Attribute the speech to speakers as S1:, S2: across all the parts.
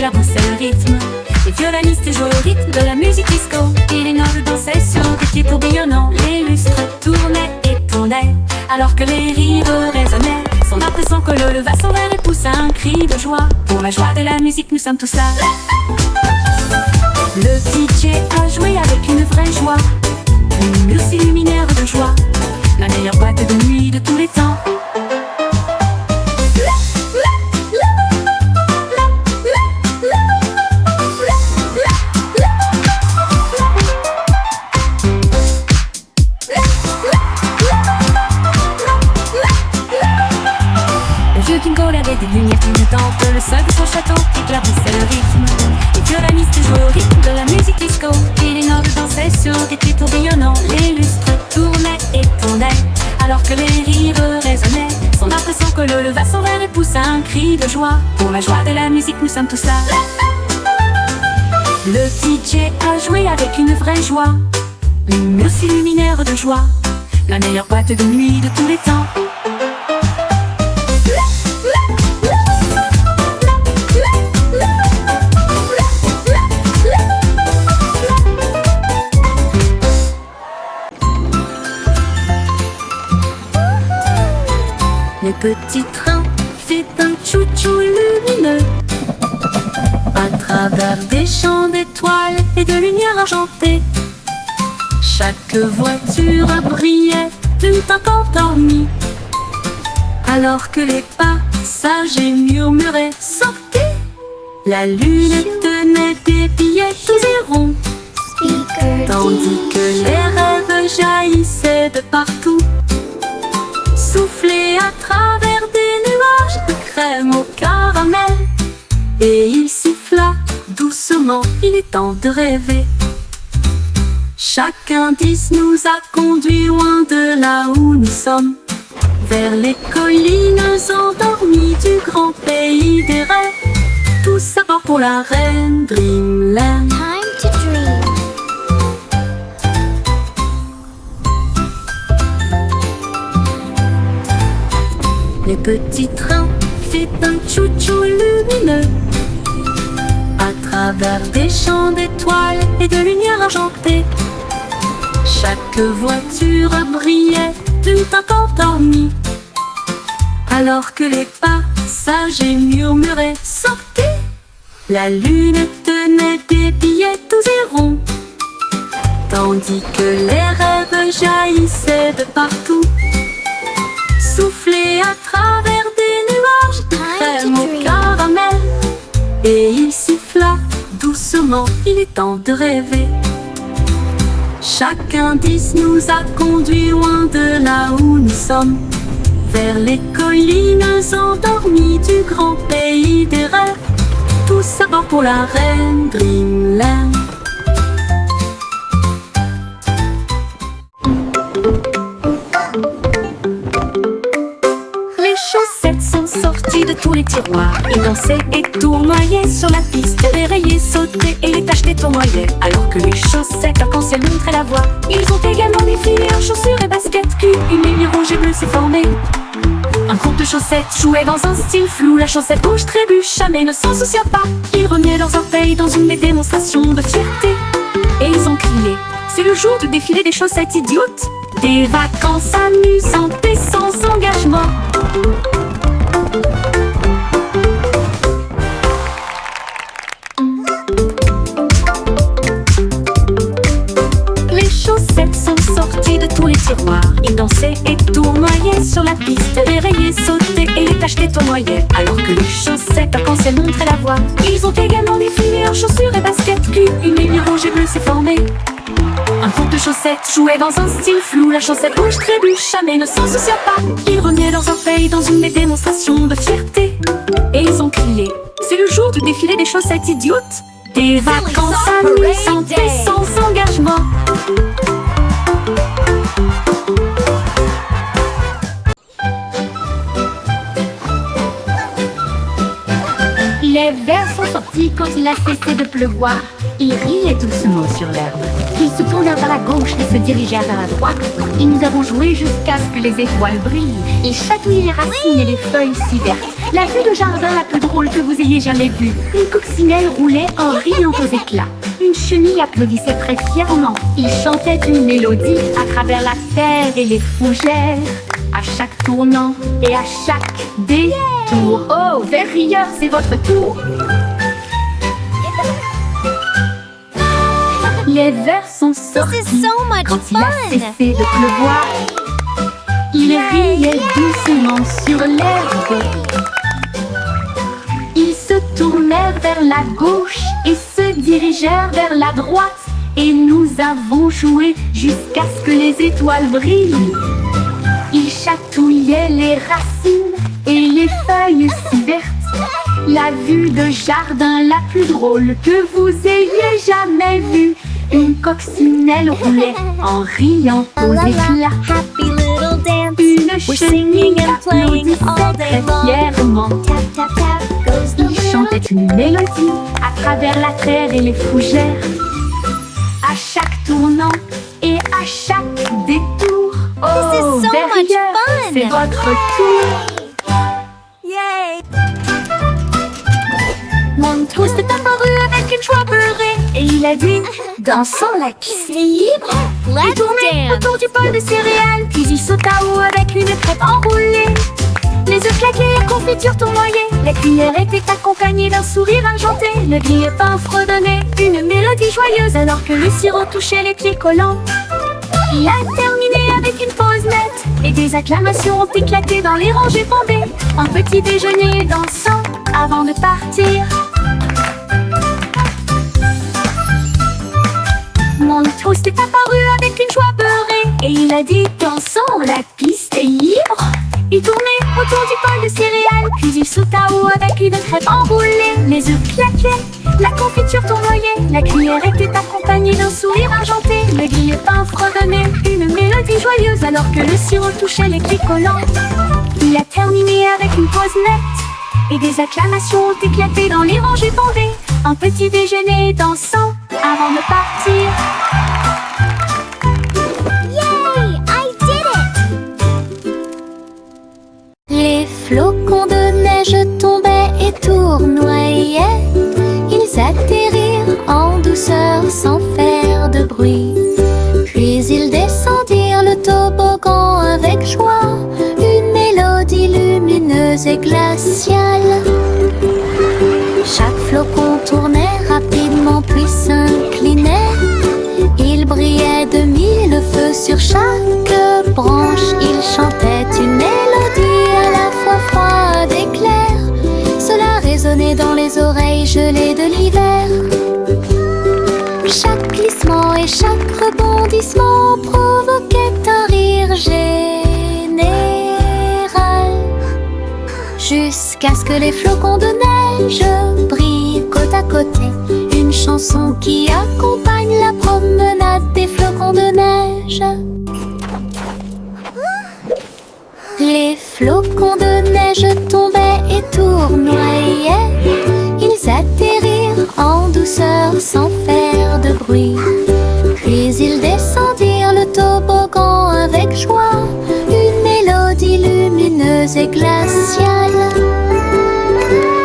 S1: éclaboussaient le rythme. Les violonistes jouaient au rythme de la musique disco, et les nobles dansaient sur des pieds tourbillonnants. Les lustres tournaient et tournaient, alors que les rires résonnaient. Son âme son colo leva son verre et poussa un cri de joie. Pour la joie de la musique, nous sommes tous là. Le DJ a joué avec une vraie joie, une muse luminaire de joie, la meilleure boîte de nuit de tous les temps. Le vieux Kingo avait des lumières clignotantes, le sol de son château éclaboussait le rythme. Les violonistes jouaient au rythme de la musique disco, et les nobles dansaient sur des pieds tourbillonnants. Les lustres tournaient et tournaient, alors que les rires résonnaient. Son âme son colo leva son verre et poussa un cri de joie. Pour la joie de la musique, nous sommes tous là. Le DJ a joué avec une vraie joie, une muse luminaire de joie, la meilleure boîte de nuit de tous les temps. Le petit train fait un chou-chou lumineux à travers des champs d'étoiles et de lumière argentée. Chaque voiture brillait tout encore dormie, alors que les passagers murmuraient « Sortez !» La lune tenait des billets tous et ronds, tandis que les rêves jaillissaient de partout, soufflés à travers des nuages de crème au caramel. Et il siffla doucement, il est temps de rêver. Chaque indice nous a conduits loin de là où nous sommes, vers les collines endormies du grand pays des rêves. Tous à bord pour la reine Dreamland.
S2: Time to dream.
S1: Les petits trains fait un chou-chou lumineux à travers des champs d'étoiles et de lumière argentée. Chaque voiture brillait tout encore dormie, alors que les passagers murmuraient « Sortez !» La lune tenait des billets tous et ronds, tandis que les rêves jaillissaient de partout, soufflés à travers des nuages de crème au caramel. Et il siffla doucement, il est temps de rêver. Chaque indice nous a conduits loin de là où nous sommes, vers les collines endormies du grand pays des rêves. Tous à bord pour la reine Dreamland. Les chaussettes sont sorties de tous les tiroirs. Ils dansaient et tournoyaient sur la piste, dérayaient, sautaient et les taches tournoyaient, alors que les chaussettes arc-en-ciel montraient la voie. Ils ont également défilé en chaussures et baskets, puis une ligne rouge et bleue s'est formée. Un groupe de chaussettes jouait dans un style flou. La chaussette rouge trébucha mais ne s'en soucia pas. Ils remuaient leurs orteils dans une démonstration de fierté, et ils ont crié: c'est le jour du défilé des chaussettes idiotes. Des vacances amusantes et sans engagement. Les chaussettes sont sorties de tous les tiroirs. Ils dansaient et tournoyaient sur la piste, dérayaient, sautaient et les taches tournoyaient, alors que les chaussettes arc-en-ciel montraient la voie. Ils ont également défilé en chaussures et baskets, puis une ligne rouge et bleue s'est formée. Un groupe de chaussettes jouait dans un style flou. La chaussette rouge trébucha mais ne s'en soucia pas. Ils remuaient leurs orteils dans une démonstration de fierté, et ils ont crié: c'est le jour du défilé des chaussettes idiotes. Des vacances amusantes et sans engagement.
S2: Les vers sont sortis quand il a cessé de pleuvoir.
S1: Il riait doucement sur l'herbe. Ils se tournèrent vers la gauche et se dirigèrent vers la droite. Et nous avons joué jusqu'à ce que les étoiles brillent et chatouillent les racines et les feuilles si vertes. La vue de jardin la plus drôle que vous ayez jamais vue. Une coccinelle roulait en riant aux éclats. Une chenille applaudissait très fièrement. Il chantait une mélodie à travers la terre et les fougères. À chaque tournant et à chaque détour. Oh, vers rieur, c'est votre tour. Les vers sont sortis quand il a cessé de pleuvoir. Il riait doucement sur l'herbe. Ils se tournèrent vers la gauche et se dirigèrent vers la droite. Et nous avons joué jusqu'à ce que les étoiles brillent. Ils chatouillaient les racines et les feuilles si vertes. La vue de jardin la plus drôle que vous ayez jamais vue. Une coccinelle roulait en riant aux éclats. Une chenille applaudissait très fièrement. Il chantait une mélodie à travers la terre et les fougères. À chaque tournant et à chaque détour. Oh, derrière, c'est votre tour.
S2: Yay!
S1: Montrose est apparu avec une joie beurrée et il a dit: dansons, la piste est libre. Il
S2: Let's
S1: tournait
S2: dance!
S1: autour du bol de céréales, puis il sauta haut avec une crêpe enroulée. Les œufs claqués et confiture tournoyaient. La cuillère était accompagnée d'un sourire argenté. Le grille-pain fredonnait une mélodie joyeuse alors que le sirop touchait les pieds collants. Il a terminé avec une pause nette et des acclamations ont éclaté dans les rangées bondées. Un petit déjeuner dansant avant de partir. Montrose est apparu avec une joie beurrée et il a dit: dansons, la piste est libre. Il tournait autour du bol de céréales, puis il sauta haut avec une crêpe enroulée. Les œufs claquaient, la confiture tournoyait, la cuillère était accompagnée d'un sourire argenté. Le grille-pain fredonnait une mélodie joyeuse alors que le sirop touchait les pieds collants. Il a terminé avec une pause nette et des acclamations ont éclaté dans les rangées bondées. Un petit déjeuner dansant avant de partir.
S2: Yay! I did it!
S3: Les flocons de neige tombaient et tournoyaient. Ils atterrirent en douceur sans faire de bruit. Puis ils descendirent le toboggan avec joie. Une mélodie lumineuse et glaciale. Chaque flocon tournait rapidement puis s'inclinait. Il brillait de mille feux sur chaque branche. Il chantait une mélodie à la fois froide et claire. Cela résonnait dans les oreilles gelées de l'hiver. Chaque glissement et chaque rebondissement provoquait un rire général. Jusqu'à ce que les flocons de neige brillent côte à côté. Une chanson qui accompagne la promenade des flocons de neige. Les flocons de neige tombaient et tournoyaient. Ils atterrirent en douceur sans faire de bruit. Puis ils descendirent le toboggan avec joie. Une mélodie lumineuse et glaciale.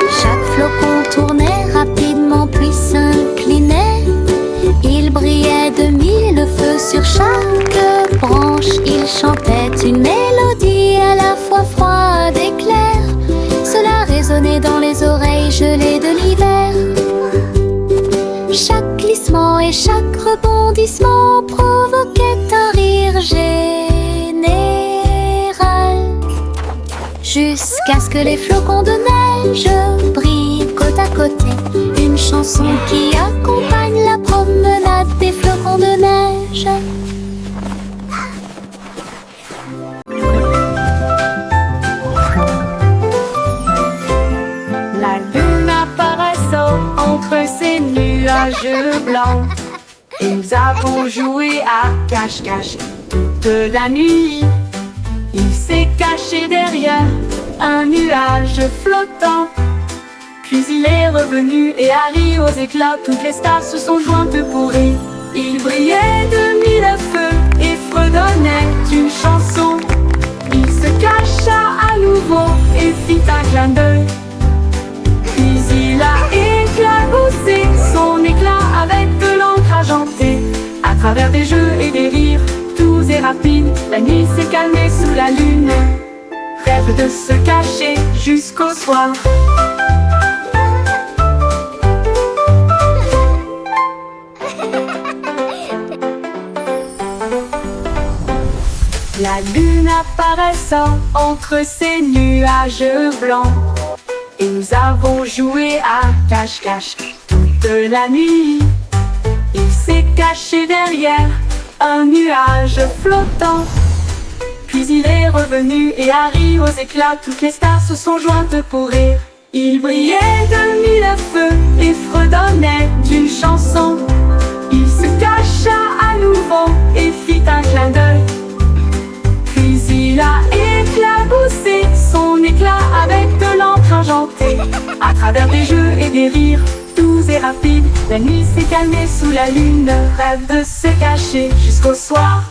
S3: Chaque flocon tournait rapidement puis s'inclinait. Il brillait de mille feux sur chaque branche. Il chantait une mélodie à la fois froide et claire. Cela résonnait dans les oreilles gelées de l'hiver. Chaque glissement et chaque rebondissement provoquait un rire général. Jusqu'à ce que les flocons de neige brillent côte à côté. Une chanson qui accompagne la promenade des flocons de neige.
S1: La lune apparaissant entre ces nuages blancs. Et nous avons joué à cache-cache toute la nuit. Il s'est caché derrière un nuage flottant. Puis il est revenu et a ri aux éclats. Toutes les stars se sont jointes pour rire. Il brillait de mille feux et fredonnait une chanson. Il se cacha à nouveau et fit un clin d'œil. Puis il a éclaboussé son éclat avec de l'encre argentée. À travers des jeux et des rires, doux et rapides, la nuit s'est calmée sous la lune. Rêve de se cacher jusqu'au soir. La lune apparaissant entre ces nuages blancs, et nous avons joué à cache-cache toute la nuit. Il s'est caché derrière un nuage flottant. Puis il est revenu et a ri aux éclats. Toutes les stars se sont jointes pour rire. Il brillait de mille feux et fredonnait d'une chanson. Il se cacha à nouveau et fit un clin d'œil. Puis il a éclaboussé son éclat avec de l'encre argentée. À travers des jeux et des rires, doux et rapides, la nuit s'est calmée sous la lune. Rêve de se cacher jusqu'au soir.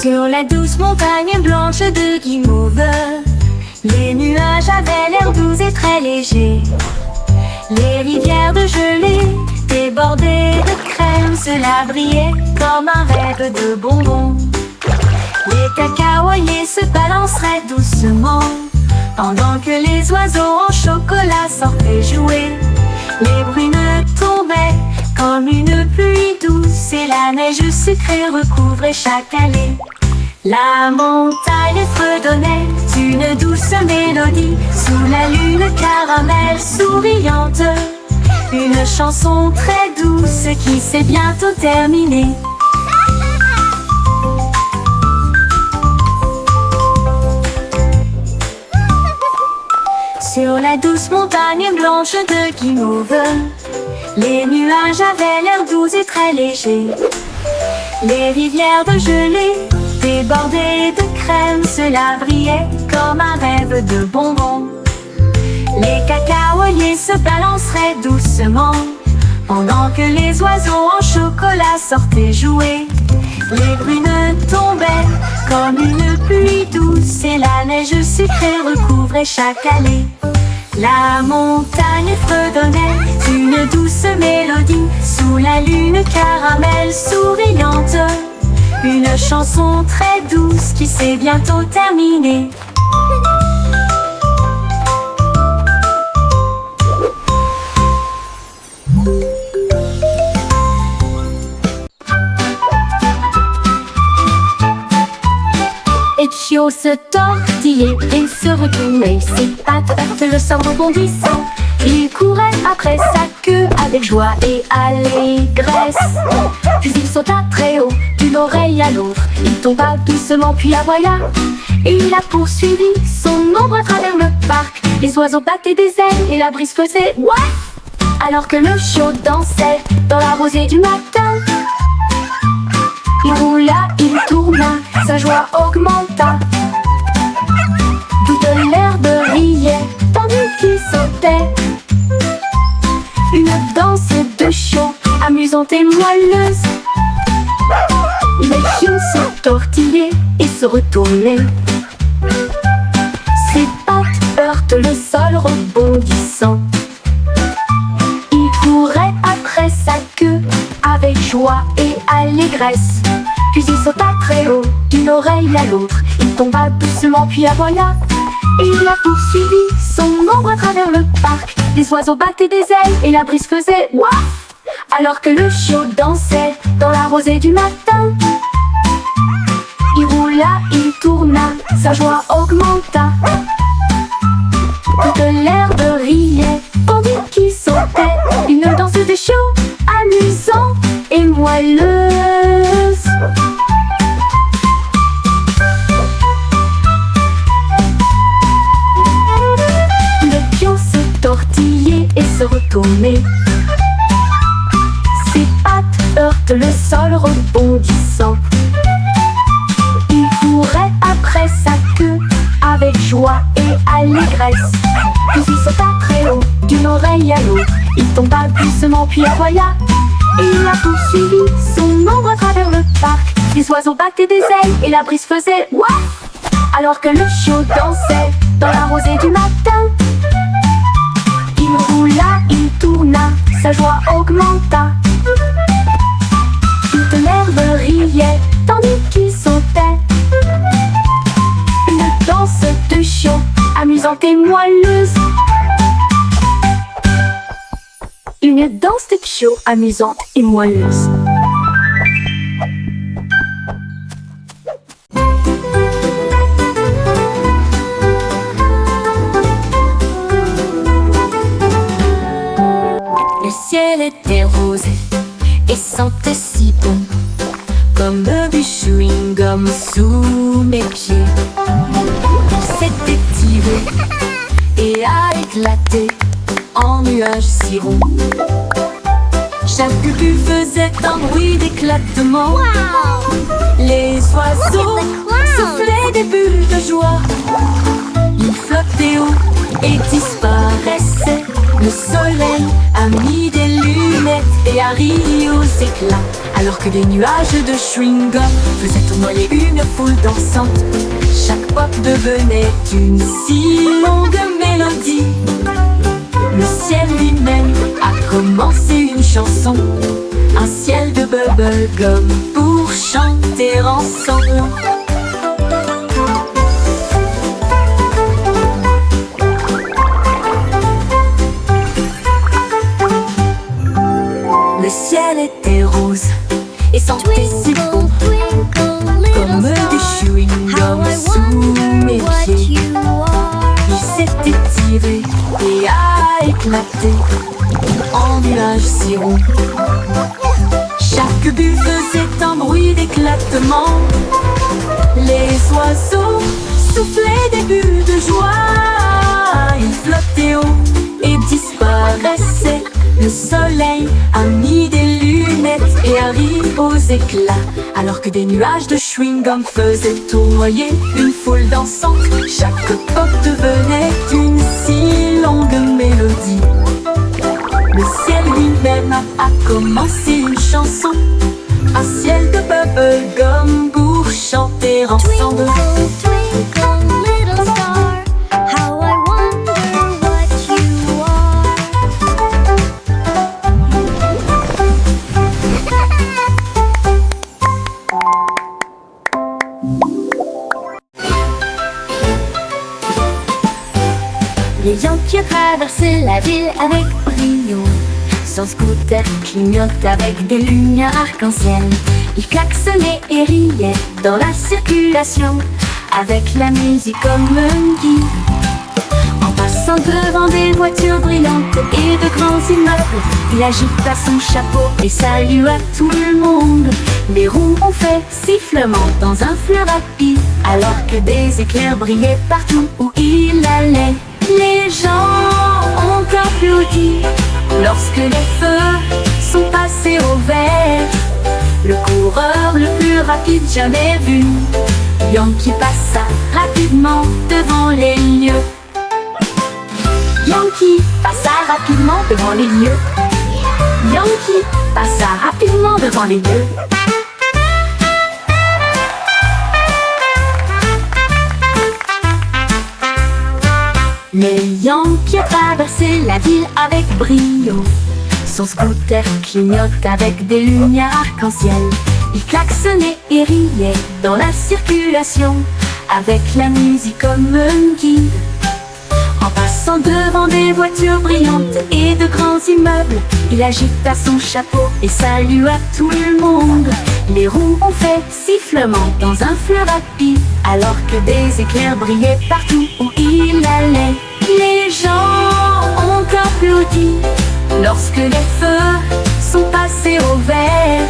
S3: Sur la douce montagne blanche de Guimauve, les nuages avaient l'air doux et très légers. Les rivières de gelée débordées de crème, cela brillait comme un rêve de bonbons. Les cacaoyers se balanceraient doucement pendant que les oiseaux en chocolat sortaient jouer. Les brunes tombaient comme une pluie douce et la neige sucrée recouvrait chaque allée. La montagne fredonnait une douce mélodie sous la lune caramel souriante. Une chanson très douce qui s'est bientôt terminée. Sur la douce montagne blanche de Guimauve, les nuages avaient l'air doux et très légers. Les rivières de gelée débordées de crème, cela brillait comme un rêve de bonbons. Les cacaoyers se balanceraient doucement pendant que les oiseaux en chocolat sortaient jouer. Les brunes tombaient comme une pluie douce et la neige sucrée recouvrait chaque allée. La montagne fredonnait une douce mélodie sous la lune caramel souriante. Une chanson très douce qui s'est bientôt terminée. Etchio se tortillait et se retournait, ses pattes heurtaient le sol rebondissant. Il courait après sa queue avec joie et allégresse. Puis il sauta très haut, d'une oreille à l'autre. Il tomba doucement puis aboya. Et il a poursuivi son ombre à travers le parc. Les oiseaux battaient des ailes et la brise faisait ouaf. Alors que le chiot dansait dans la rosée du matin. Il roula, il tourna, sa joie augmenta. Toute l'herbe riait, tandis qu'il sautait. Une danse de chiot, amusante et moelleuse. Les chiots se tortillaient et se retournaient. Ses pattes heurtent le sol rebondissant. Il courait après sa queue avec joie et allégresse. Puis il sauta très haut, d'une oreille à l'autre. Il tomba doucement puis aboya. Et il a poursuivi son ombre à travers le parc. Les oiseaux battaient des ailes et la brise faisait ouaf. Alors que le chiot dansait dans la rosée du matin. Il roula, il tourna, sa joie augmenta. Toute l'herbe riait, tandis qu'il sautait. Une danse de chiot, amusante et moelleuse. Le pion se tortillait et se retournait.
S1: sol rebondissant. Il courait après sa queue avec joie et allégresse. Puis il sauta très haut d'une oreille à l'autre. Il tomba doucement puis aboya. Et il a poursuivi son ombre à travers le parc. Les oiseaux battaient des ailes et la brise faisait waf. Alors que le chiot dansait dans la rosée du matin. Il roula, il tourna, sa joie augmenta. Toute l'herbe riait tandis qu'il sautait. Une danse de chiot amusante et moelleuse. Une danse de chiot amusante et moelleuse. Le ciel était rose et sentait si bon, comme du chewing-gum sous mes pieds. S'était tiré et a éclaté en nuages si ronds. Chaque bulle faisait un bruit d'éclatement.
S2: Wow!
S1: Les oiseaux
S2: Look at the clouds.
S1: soufflaient des bulles de joie. Ils flottaient haut et disparaissaient. Le soleil a mis des lunettes et a ri aux éclats. Alors que des nuages de chewing-gum faisaient tournoyer une foule dansante. Chaque pop devenait une si longue mélodie. Le ciel lui-même a commencé une chanson. Un ciel de bubblegum pour chanter ensemble. Le ciel était rose et sentait si bon,
S2: Twinkle, twinkle,
S1: comme
S2: little
S1: du
S2: star,
S1: chewing-gum
S2: how I
S1: sous mes
S2: wonder what
S1: pieds.
S2: you are.
S1: Il s'était tiré et a éclaté en nuages si ronds. Chaque bulle faisait un bruit d'éclatement. Les oiseaux soufflaient des bulles de joie. Ils flottaient haut et disparaissaient. Le soleil a mis des lunettes et a ri aux éclats. Alors que des nuages de chewing-gum faisaient tournoyer une foule dansante. Chaque pop devenait une si longue mélodie. Le ciel lui-même a commencé une chanson. Un ciel de bubblegum pour chanter ensemble.
S2: Twinkle, twinkle, little star, how I wonder what you are.
S1: Les Yankees traversaient la ville avec brio. Son scooter clignote avec des lumières arc-en-ciel. Il klaxonnait et riait dans la circulation avec la musique comme un guide. En passant devant des voitures brillantes et de grands immeubles, il agita son chapeau et salua tout le monde. Les roues ont fait sifflement dans un fleuve rapide, alors que des éclairs brillaient partout où il allait. Les gens ont applaudi lorsque les feux sont passés au vert. Le coureur le plus rapide jamais vu, Yankee passa rapidement devant les lieux. Yankee passa rapidement devant les lieux. Yankee passa rapidement devant les lieux. Les Yankees traversaient la ville avec brio. Son scooter clignote avec des lumières arc-en-ciel. Il klaxonnait et riait dans la circulation avec la musique comme un guide. En passant devant des voitures brillantes et de grands immeubles, il agita son chapeau et salua tout le monde. Les roues ont fait sifflement dans un fleuve rapide, alors que des éclairs brillaient partout où il allait. Les gens ont applaudi lorsque les feux sont passés au vert.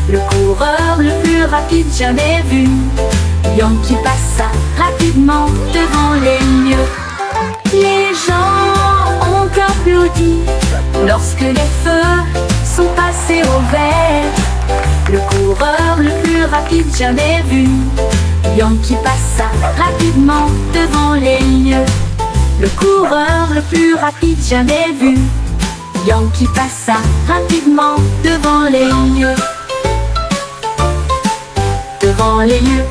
S1: Le coureur le plus rapide jamais vu, Yankee passa rapidement devant les lieux. Les gens ont applaudi lorsque les feux sont passés au vert. rapide jamais vu. Yankee passa rapidement devant les lieux. Le coureur le plus rapide jamais vu. Yankee passa rapidement devant les lieux. Devant les lieux.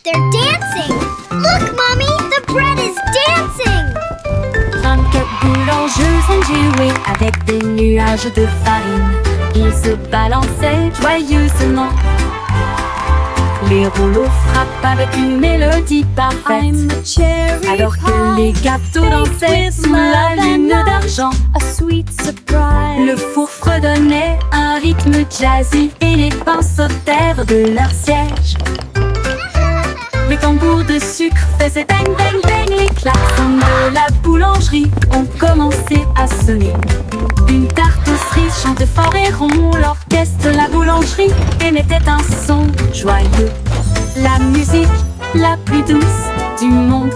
S2: They're dancing! Look, Mommy! The bread is dancing!
S1: 24 boulangeuses ont joué avec des nuages de farine. Ils se balançaient joyeusement. Les rouleaux frappent avec une mélodie parfaite. Alors que les gâteaux dansaient sous la lune d'argent. Le four fredonnait un rythme jazzy et les pains sautèrent de leur siège. Les tambours de sucre faisaient bang bang bang. Les klaxons de la boulangerie ont commencé à sonner. Une tarte aux cerises chantait fort et rond. L'orchestre de la boulangerie émettait un son joyeux. La musique la plus douce du monde.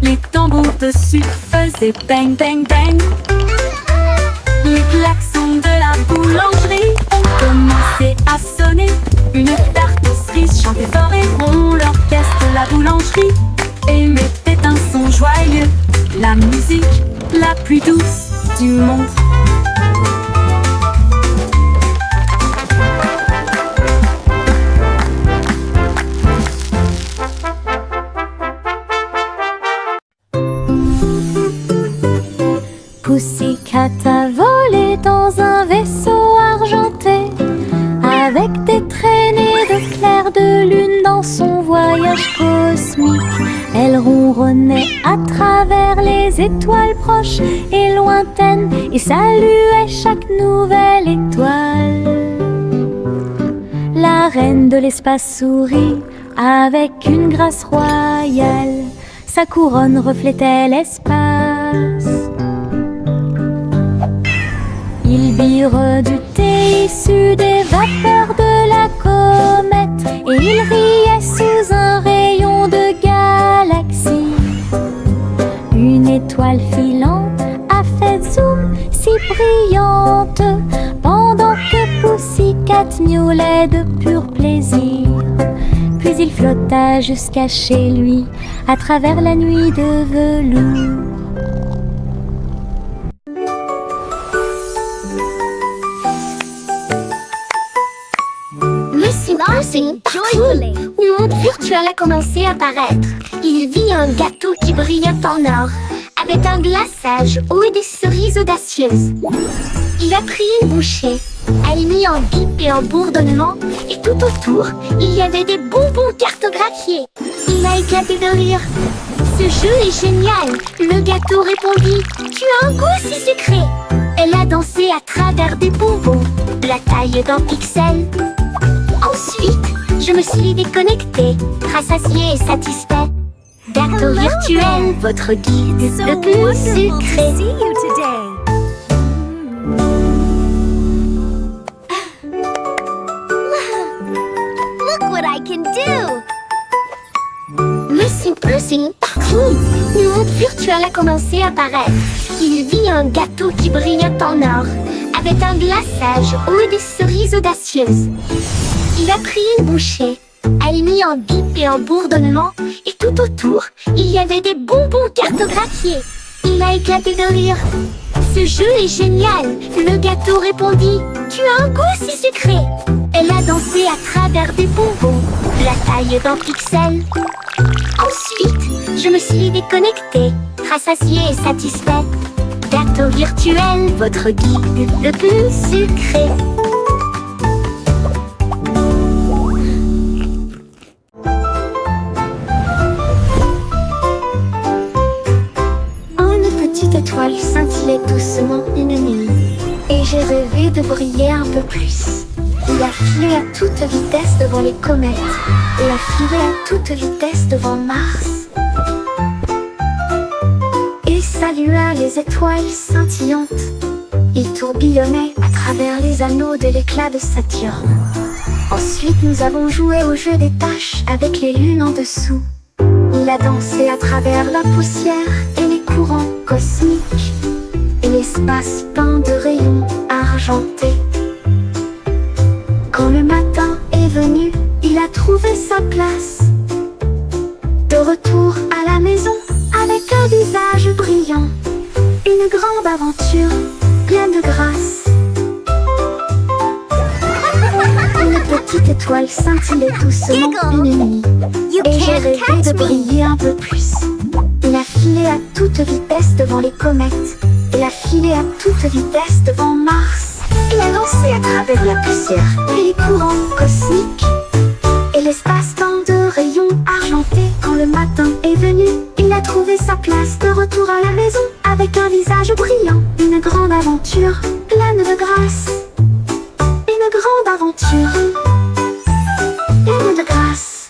S1: Les tambours de sucre faisaient bang bang bang. Les klaxons de la boulangerie ont commencé à sonner. Une tarte aux cerises chantait fort et rond. L'orchestre de la boulangerie émettait un son joyeux. La musique la plus douce du monde.
S3: Pussycat a volé dans un vaisseau argenté, avec des traînées de clair de lune dans son voyage cosmique. Elle ronronnait à travers les étoiles proches et lointaines et saluait chaque nouvelle étoile. La reine de l'espace sourit avec une grâce royale. Sa couronne reflétait l'espace. Ils birent du thé issu des vapeurs de la comète et ils riaient sous un rayon de galaxie. Une étoile filante a fait zoom si brillante pendant que Pussycat miaulait de pur plaisir. Puis il flotta jusqu'à chez lui à travers la nuit de velours.
S2: Joyfully.
S4: Une montre virtuelle a commencé à apparaître. Il vit un gâteau qui brillait en or, avec un glaçage haut et des cerises audacieuses. Il a pris une bouchée. Elle mit en bip et en bourdonnement, et tout autour, il y avait des bonbons cartographiés. Il a éclaté de rire. Ce jeu est génial, le gâteau répondit. Tu as un goût si sucré. Elle a dansé à travers des bonbons, la taille d'un pixel. Ensuite, je me suis déconnectée, rassasiée et satisfait. Gâteau virtuel, votre guide le plus sucré.
S2: Look what I can do!
S4: Monsieur Pussing partout. Une montre virtuelle a commencé à apparaître. Il vit un gâteau qui brillait en or, avec un glaçage haut et des cerises audacieuses. Il a pris une bouchée. Elle mit en bip et en bourdonnement, et tout autour, il y avait des bonbons cartographiés. Il a éclaté de rire. Ce jeu est génial, le gâteau répondit. Tu as un goût si sucré. Elle a dansé à travers des bonbons, la taille d'un pixel. Ensuite, je me suis déconnectée, rassasiée et satisfait. Gâteau virtuel, votre guide le plus sucré. Étoile scintillait doucement une nuit, et j'ai rêvé de briller un peu plus. Il a filé à toute vitesse devant les comètes. Il a filé à toute vitesse devant Mars. Il salua les étoiles scintillantes. Il tourbillonnait à travers les anneaux de l'éclat de Saturne. Ensuite nous avons joué au jeu des taches avec les lunes en dessous. Il a dansé à travers la poussière et les courants cosmiques et l'espace peint de rayons argentés. Quand le matin est venu, il a trouvé sa place. De retour à la maison avec un visage brillant. Une grande aventure pleine de grâce. Une petite étoile scintillait doucement une nuit. Et j'ai rêvé de briller un peu plus. Il a filé à toute vitesse devant les comètes. Il a filé à toute vitesse devant Mars. Il a lancé à travers la poussière et les courants cosmiques et l'espace-temps de rayons argentés. Quand le matin est venu, il a trouvé sa place. De retour à la maison avec un visage brillant. Une grande aventure pleine de grâce. Une grande aventure pleine de grâce.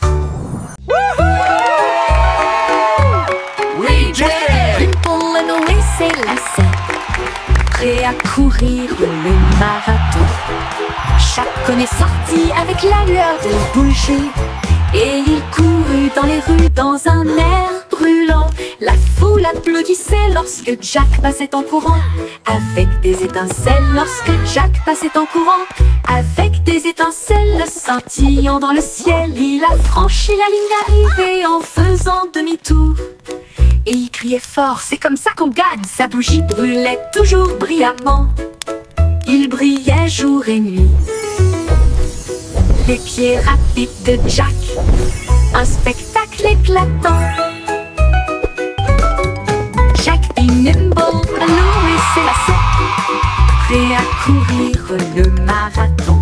S1: Oui, Jay, Pulling away ses lacets, prêt à courir le marathon. Chacun est sorti avec la lueur de bougie, et il courut dans les rues dans un air brûlant. La foule applaudissait lorsque Jack passait en courant, avec des étincelles lorsque Jack passait en courant. Avec des étincelles scintillant dans le ciel, il a franchi la ligne d'arrivée en faisant demi-tour. Et il criait fort, c'est comme ça qu'on gagne. Sa bougie brûlait toujours brillamment. Il brillait jour et nuit. Les pieds rapides de Jack, un spectacle éclatant. Jack est nimble, noué ses lacets, prêt à courir le marathon.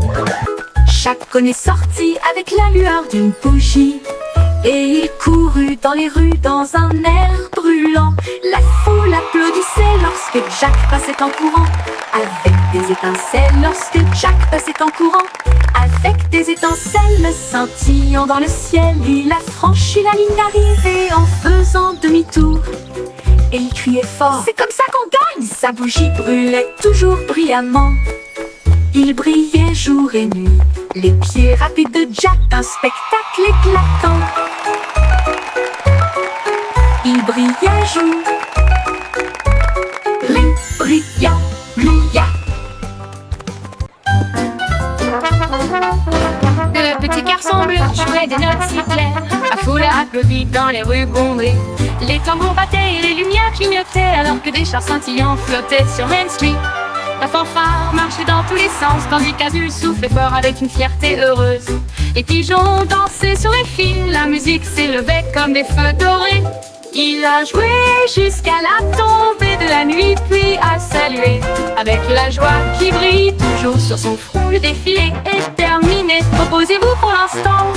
S1: Chacun est sorti avec la lueur d'une bougie, et il courut dans les rues dans un air brûlant. La foule applaudissait lorsque Jack passait en courant, avec des étincelles lorsque Jack passait en courant. Avec des étincelles scintillant dans le ciel, il a franchi la ligne d'arrivée en faisant demi-tour. Et il criait fort, c'est comme ça qu'on gagne. Sa bougie brûlait toujours brillamment. Il brillait jour et nuit. Les pieds rapides de Jack, un spectacle éclatant. Il brillait jour, brillant.
S5: Le petit garçon bleu jouait des notes si claires. La foule applaudit dans les rues bondées. Les tambours battaient et les lumières clignotaient, alors que des chars scintillants flottaient sur Main Street. La fanfare marchait dans tous les sens, tandis qu'Azul soufflait fort avec une fierté heureuse. Les pigeons dansaient sur les fils, la musique s'élevait comme des feux dorés. Il a joué jusqu'à la tombée de la nuit, puis a salué avec la joie qui brille toujours sur son front. Le défilé est terminé, reposez-vous pour l'instant.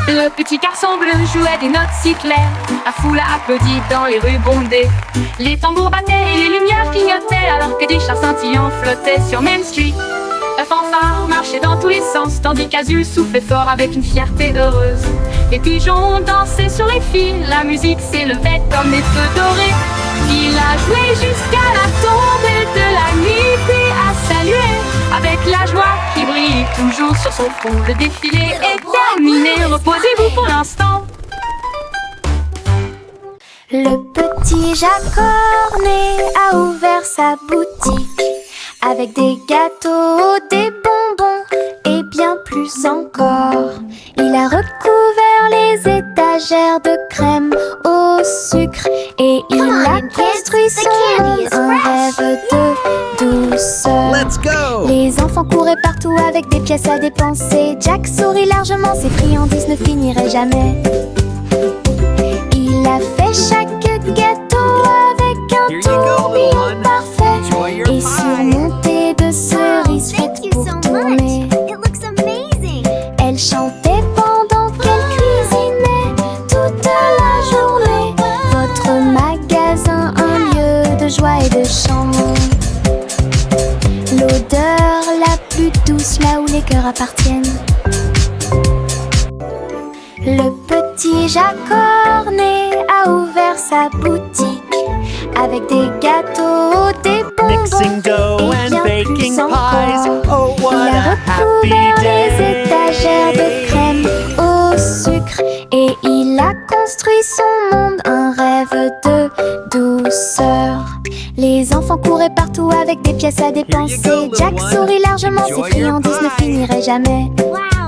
S5: Le petit garçon bleu jouait des notes si claires. La foule a applaudi dans les rues bondées. Les tambours battaient et les lumières clignotaient, alors que des chars scintillants flottaient sur Main Street. La fanfare marchait dans tous les sens, tandis qu'Azul soufflait fort avec une fierté heureuse. Les pigeons dansaient sur les fils, la musique s'élevait comme des feux dorés. Il a joué jusqu'à la tombée de la nuit, puis a salué avec la joie qui brille toujours sur son front. Le défilé est terminé, reposez-vous pour l'instant.
S3: Le petit Jack Cornet a ouvert sa boutique avec des gâteaux, des bonbons et bien plus encore. Il a recouvert les étagères de crème au sucre et il a construit son monde, un rêve de douceur.
S6: Let's go!
S3: Les enfants couraient partout avec des pièces à dépenser. Jack sourit largement, ses friandises ne finiraient jamais. Il a fait chaque gâteau avec un tourbillon parfait et surmonté de cerises faites pour tourner.
S2: It looks amazing.
S3: Elle chantait pendant qu'elle cuisinait toute la journée. Votre magasin, un lieu de joie et de chant. leur appartiennent. Le petit Jacques Cornet a ouvert sa boutique avec des gâteaux, des
S6: Mixing
S3: bonbons
S6: dough
S3: et
S6: and
S3: bien
S6: baking
S3: plus
S6: pies.
S3: encore.
S6: Oh, what
S3: Il a
S6: a happy
S3: recouvert les
S6: day.
S3: étagères de crème au sucre et il a construit son monde, un rêve de douceur. Les enfants couraient partout avec des pièces à dépenser.
S6: little
S3: Jack
S6: one.
S3: sourit largement,
S6: Enjoy
S3: ses
S6: your
S3: friandises ne
S6: pie.
S3: finiraient jamais.
S2: Wow,